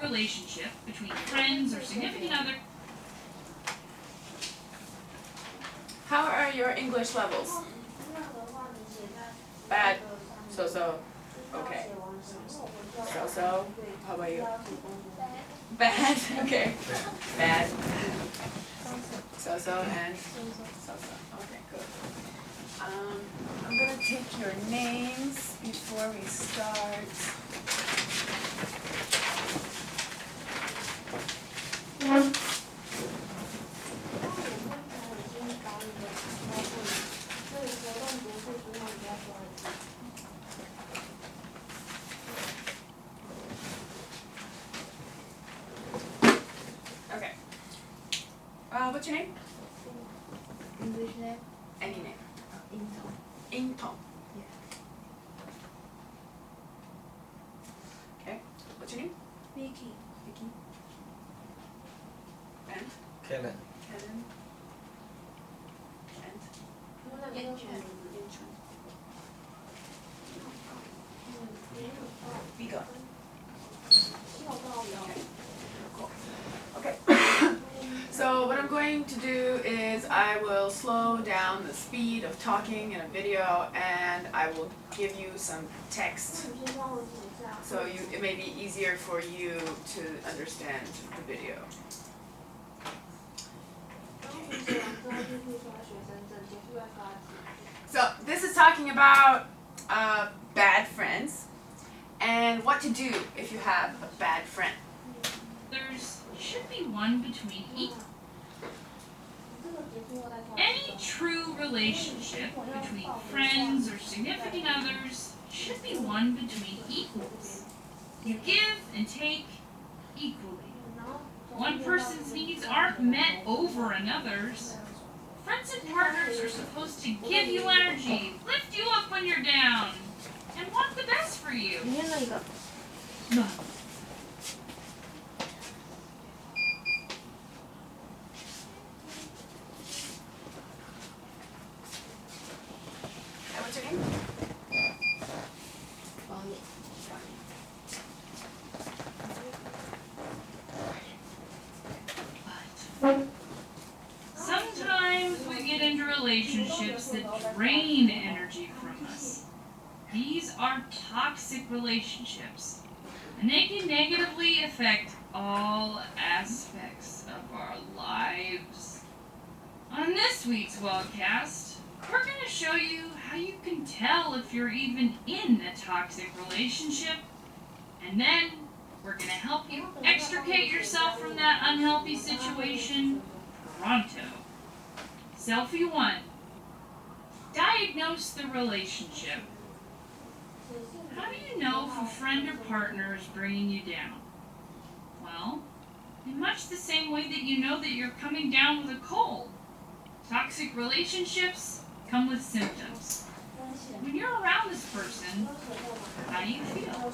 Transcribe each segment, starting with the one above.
relationship between friends or significant other. How are your English levels? Bad. So. Okay. So. How about you? Bad. Okay. Bad. So and so. Okay, good. I'm gonna take your names before we start. Okay. What's your name? English name? Any name. Inton. Yeah. Okay. What's your name? Vicky. Vicky. And Kellen. Kellen. And Yanchuan. Vigo. Okay. So what I'm going to do is I will slow down the speed of talking in a video, and I will give you some text, so it may be easier for you to understand the video. So this is talking about bad friends and what to do if you have a bad friend. There should be one between each. Any true relationship between friends or significant others should be one between equals. You give and take equally. One person's needs aren't met over another's. Friends and partners are supposed to give you energy, lift you up when you're down, and want the best for you. No. And what's your name? Sometimes we get into relationships that drain energy from us. These are toxic relationships, and they can negatively affect all aspects of our lives. On this week's webcast, we're going to show you how you can tell if you're even in a toxic relationship, and then we're going to help you extricate yourself from that unhealthy situation pronto. Selfie 1. Diagnose the relationship. How do you know if a friend or partner is bringing you down? Well, in much the same way that you know that you're coming down with a cold. Toxic relationships come with symptoms. When you're around this person, how do you feel?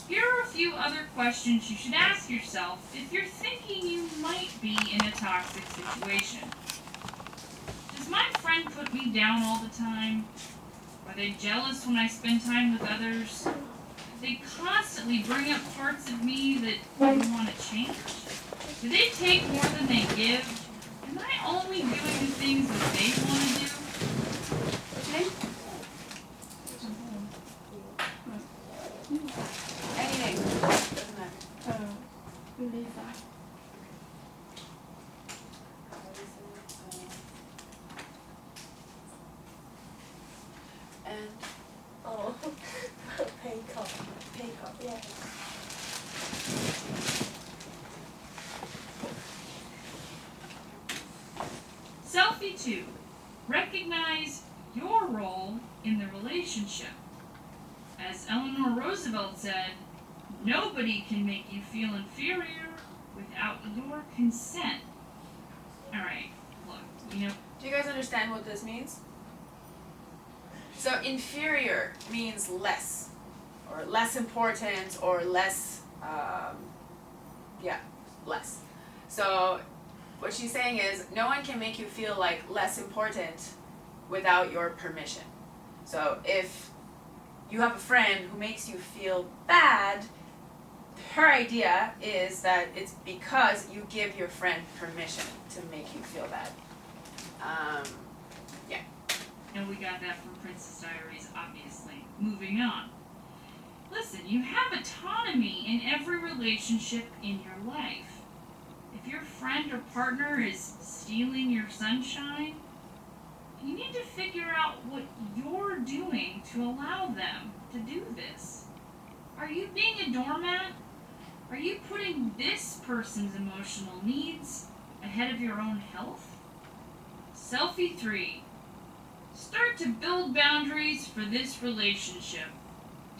Here are a few other questions you should ask yourself if you're thinking you might be in a toxic situation. Does my friend put me down all the time? Are they jealous when I spend time with others? They constantly bring up parts of me that they want to change? Do they take more than they give? Am I only doing the things that they want to do? What's your name? Any name. Doesn't matter. Lisa. And Oh, Paycom. Yeah. Selfie 2. Recognize your role in the relationship. As Eleanor Roosevelt said, nobody can make you feel inferior without your consent. Alright, look, do you guys understand what this means? So inferior means less, or less important, or less, less. So what she's saying is no one can make you feel like less important without your permission. So if you have a friend who makes you feel bad, her idea is that it's because you give your friend permission to make you feel bad. And we got that from Princess Diaries, obviously. Moving on. Listen, you have autonomy in every relationship in your life. If your friend or partner is stealing your sunshine, you need to figure out what you're doing to allow them to do this. Are you being a doormat? Are you putting this person's emotional needs ahead of your own health? Selfie 3. Start to build boundaries for this relationship.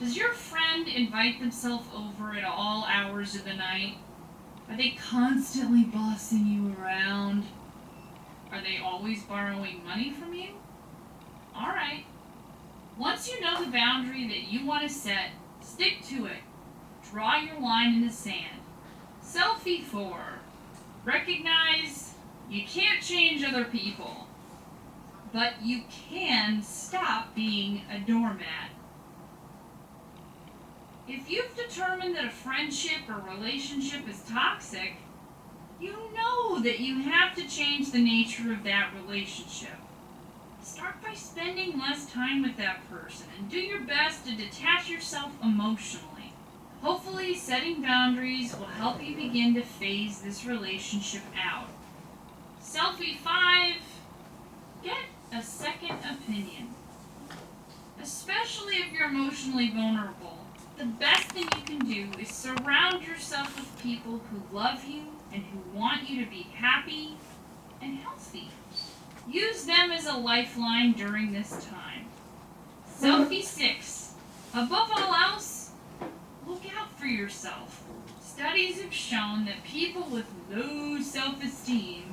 Does your friend invite themselves over at all hours of the night? Are they constantly bossing you around? Are they always borrowing money from you? Alright. Once you know the boundary that you want to set, stick to it. Draw your line in the sand. Selfie 4. Recognize you can't change other people, but you can stop being a doormat. If you've determined that a friendship or relationship is toxic, you know that you have to change the nature of that relationship. Start by spending less time with that person and do your best to detach yourself emotionally. Hopefully, setting boundaries will help you begin to phase this relationship out. Selfie 5. Get a second opinion. Especially if you're emotionally vulnerable, the best thing you can do is surround yourself with people who love you and who want you to be happy and healthy. Use them as a lifeline during this time. Selfie 6. Above all else, look out for yourself. Studies have shown that people with low self-esteem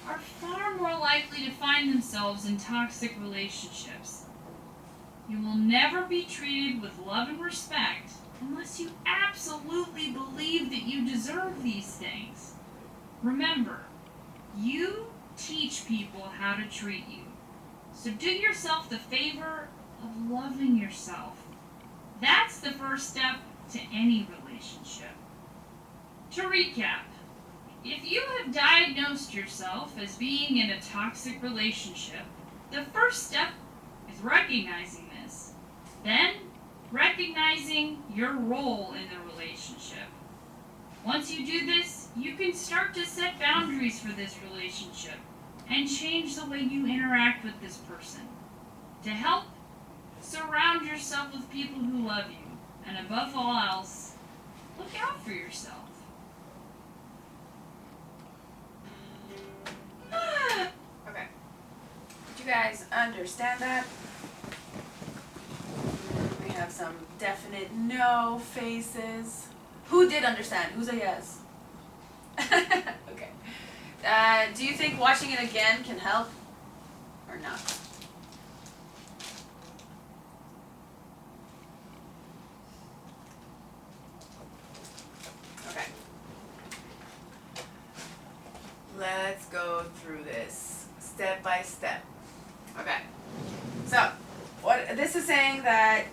are far more likely to find themselves in toxic relationships. You will never be treated with love and respect unless you absolutely believe that you deserve these things. Remember, you teach people how to treat you. So do yourself the favor of loving yourself. That's the first step to any relationship. To recap, if you have diagnosed yourself as being in a toxic relationship, the first step is recognizing this. Then, recognizing your role in the relationship. Once you do this, you can start to set boundaries for this relationship and change the way you interact with this person. To help, surround yourself with people who love you, and above all else, look out for yourself. Okay. Did you guys understand that? We have some definite no faces. Who did understand? Who's a yes? Okay. Do you think watching it again can help or not? Okay. Let's go through this step by step. Okay. So, what this is saying that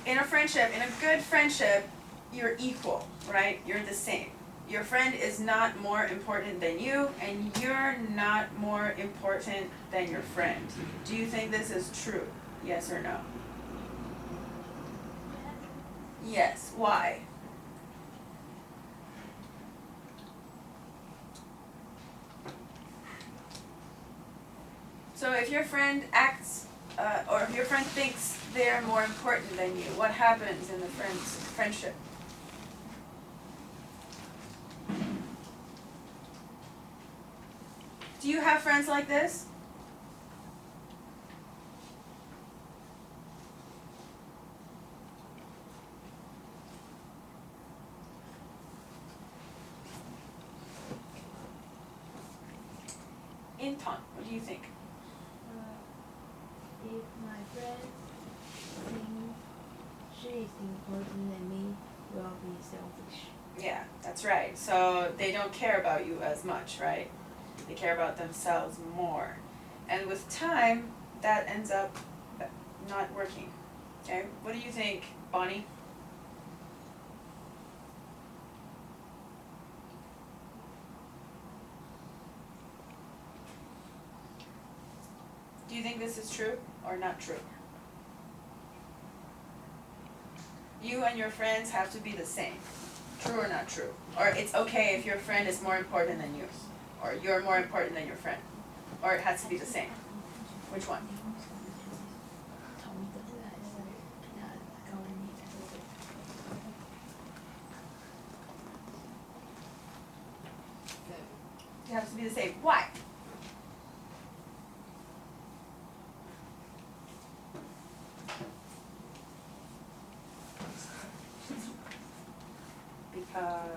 in a friendship, in a good friendship, you're equal, right? You're the same. Your friend is not more important than you, and you're not more important than your friend. Do you think this is true? Yes or no? Yes. Why? So if your friend acts, or if your friend thinks they're more important than you, what happens in the friendship? Do you have friends like this? Inton, what do you think? If my friend thinks she is important than me, will be selfish. Yeah, that's right. So they don't care about you as much, right? They care about themselves more. And with time, that ends up not working. Okay? What do you think, Bonnie? Do you think this is true or not true? You and your friends have to be the same. True or not true? Or it's okay if your friend is more important than you. Or you're more important than your friend. Or it has to be the same. Which one? It has to be the same. Why? Because